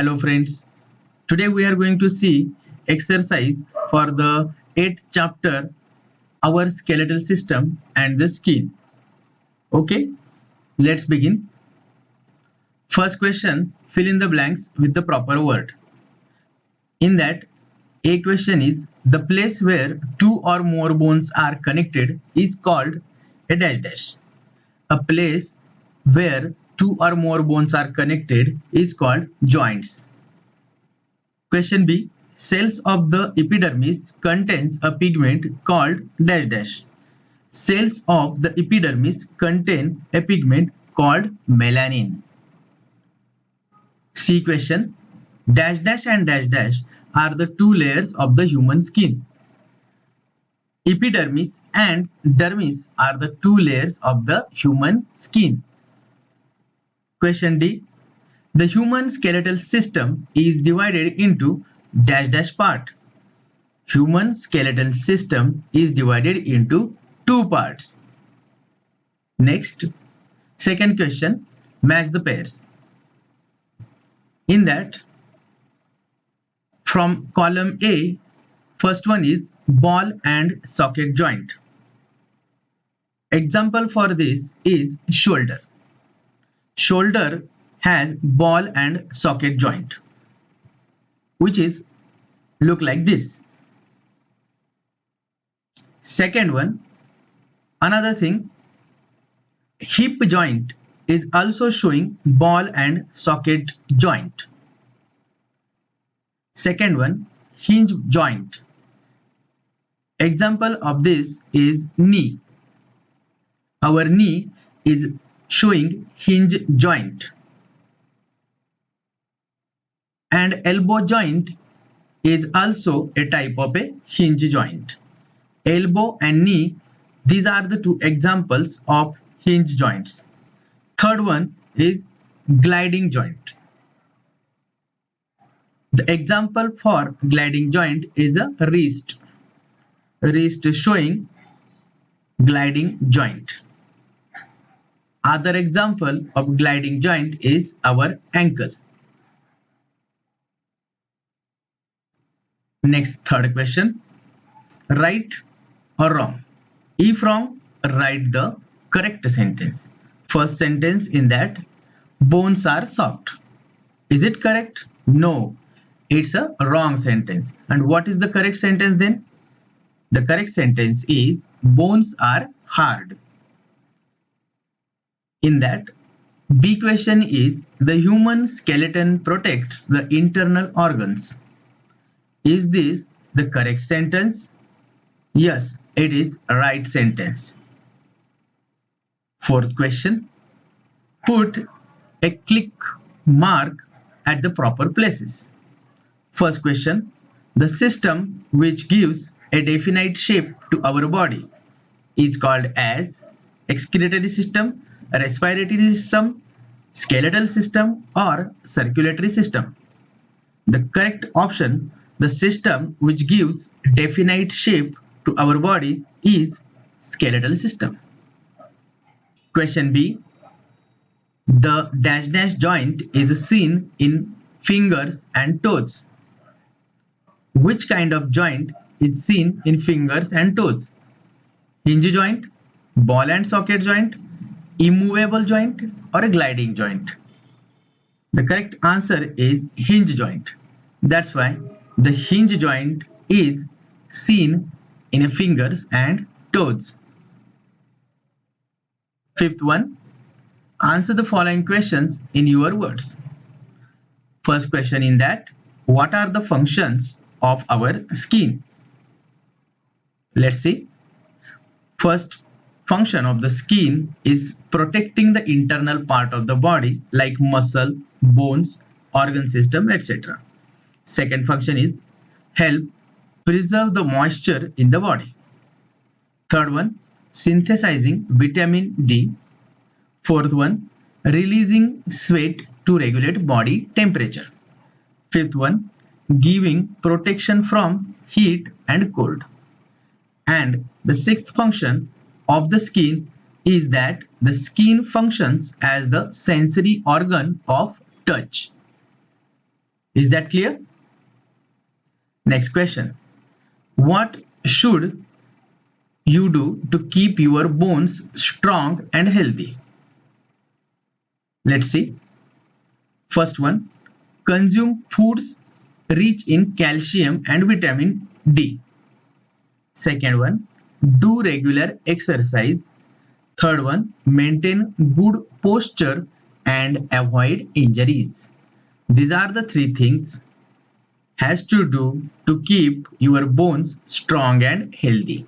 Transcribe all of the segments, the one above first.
Hello friends, today we are going to see exercise for the 8th chapter, our skeletal system and the skin. Okay, let's begin. First question, fill in the blanks with the proper word. In that, a question is the place where two or more bones are connected is called a dash dash. A place where two or more bones are connected is called joints. Question B. Cells of the epidermis contains a pigment called dash dash. Cells of the epidermis contain a pigment called melanin. C question. Dash dash and dash dash are the two layers of the human skin. Epidermis and dermis are the two layers of the human skin. Question D. The human skeletal system is divided into dash dash part. Human skeletal system is divided into two parts. Next, second question, match the pairs. In that, from column A, first one is ball and socket joint. Example for this is shoulder. Shoulder has ball and socket joint, which is look like this. Second one, another thing, hip joint is also showing ball and socket joint. Second one, hinge joint. Example of this is knee. Our knee is showing hinge joint. And elbow joint is also a type of a hinge joint. Elbow and knee, these are the two examples of hinge joints. Third one is gliding joint. The example for gliding joint is a wrist. Wrist showing gliding joint. Other example of gliding joint is our ankle. Next, third question, right or wrong? If wrong, write the correct sentence. First sentence in that, bones are soft. Is it correct? No, it's a wrong sentence. And what is the correct sentence then? The correct sentence is bones are hard. In that, B question is the human skeleton protects the internal organs. Is this the correct sentence? Yes, it is a right sentence. Fourth question, put a click mark at the proper places. First question, the system which gives a definite shape to our body is called as excretory system, respiratory system, skeletal system, or circulatory system. The correct option, the system which gives definite shape to our body is skeletal system. Question B. The dash dash joint is seen in fingers and toes. Which kind of joint is seen in fingers and toes? Hinge joint, ball and socket joint, immovable joint, or a gliding joint? The correct answer is hinge joint. That's why the hinge joint is seen in fingers and toes. Fifth one, answer the following questions in your words. First question in that, what are the functions of our skin? Let's see. First function of the skin is protecting the internal part of the body like muscle, bones, organ system, etc. Second function is help preserve the moisture in the body. Third one, synthesizing vitamin D. Fourth one, releasing sweat to regulate body temperature. Fifth one, giving protection from heat and cold. And the sixth function of the skin is that the skin functions as the sensory organ of touch. Is that clear? Next question. What should you do to keep your bones strong and healthy? Let's see. First one, consume foods rich in calcium and vitamin D. Second one, do regular exercise. Third one, maintain good posture and avoid injuries. These are the three things has to do to keep your bones strong and healthy.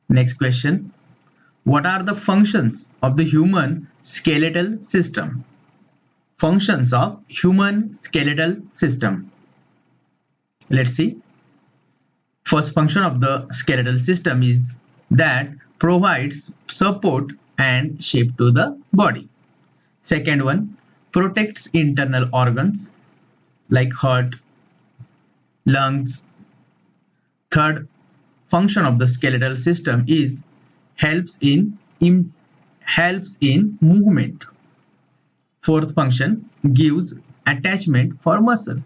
Next question. What are the functions of the human skeletal system? Functions of human skeletal system. Let's see. First function of the skeletal system is that provides support and shape to the body. Second one, protects internal organs like heart, lungs. Third function of the skeletal system is helps in helps in movement. Fourth function gives attachment for muscle.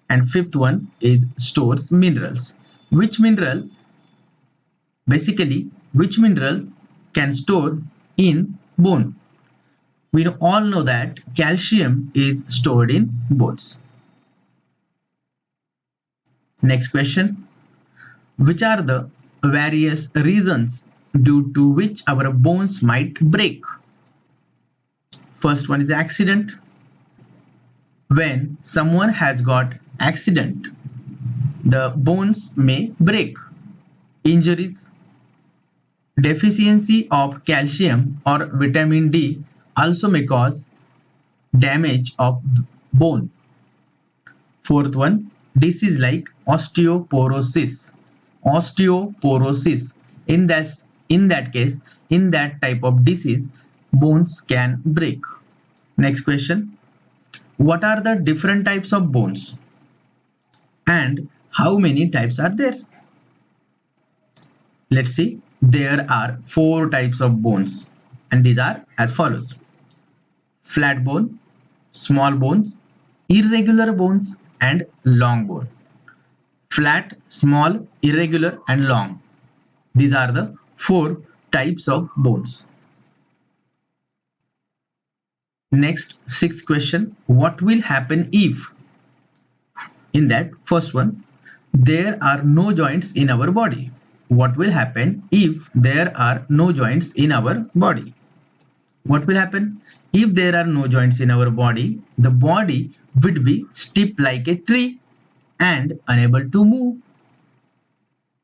And fifth one is stores minerals. Which mineral which mineral can store in bone? We all know that calcium is stored in bones. Next question. Which are the various reasons due to which our bones might break? First one is accident. When someone has got accident, the bones may break. Injuries, deficiency of calcium or vitamin D also may cause damage of bone. Fourth one, disease like osteoporosis. Osteoporosis. In that case, in that type of disease, bones can break. Next question. What are the different types of bones? And how many types are there? Let's see. There are 4 types of bones, and these are as follows: flat bone, small bones, irregular bones, and long bone. Flat, small, irregular, and long. These are the 4 types of bones. Next, sixth question. What will happen if? In that first one, there are no joints in our body. What will happen if there are no joints in our body? What will happen? If there are no joints in our body, the body would be stiff like a tree and unable to move.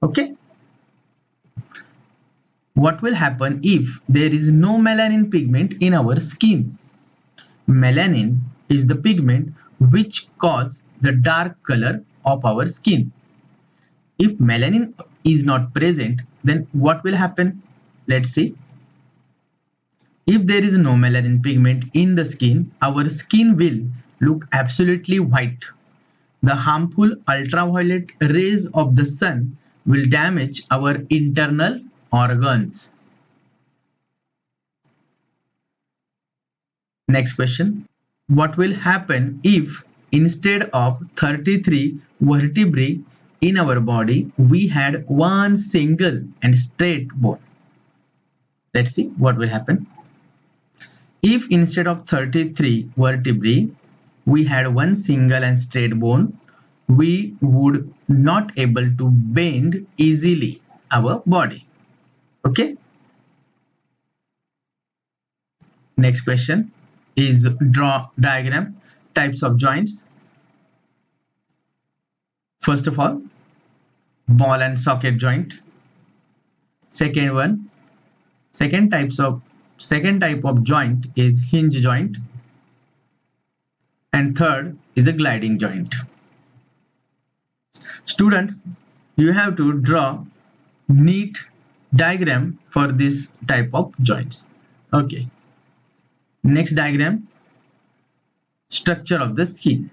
Okay? What will happen if there is no melanin pigment in our skin? Melanin is the pigment which causes the dark color of our skin. If melanin is not present, then what will happen? Let's see. If there is no melanin pigment in the skin, our skin will look absolutely white. The harmful ultraviolet rays of the sun will damage our internal organs. Next question. What will happen if instead of 33 vertebrae in our body, we had one single and straight bone? Let's see what will happen. If instead of 33 vertebrae, we had one single and straight bone, we would not able to bend easily our body. Okay. Next question is draw diagram types of joints. First of all, ball and socket joint. Second one, second type of joint is hinge joint, and third is a gliding joint. Students, you have to draw neat diagram for this type of joints. Okay. Next diagram, structure of the skin,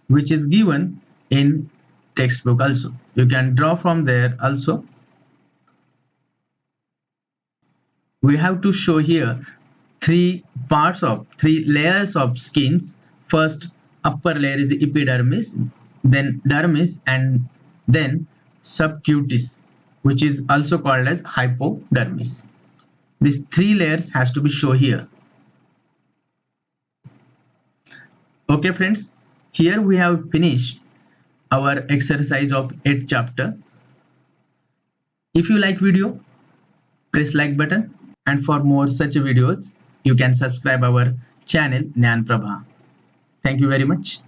which is given in textbook also. You can draw from there also. We have to show here three layers of skins. First, upper layer is epidermis, then dermis, and then subcutis, which is also called as hypodermis. These three layers has to be shown here. Okay friends, here we have finished our exercise of 8th chapter. If you like video, press like button, and for more such videos you can subscribe our channel Nyan Prabha. Thank you very much.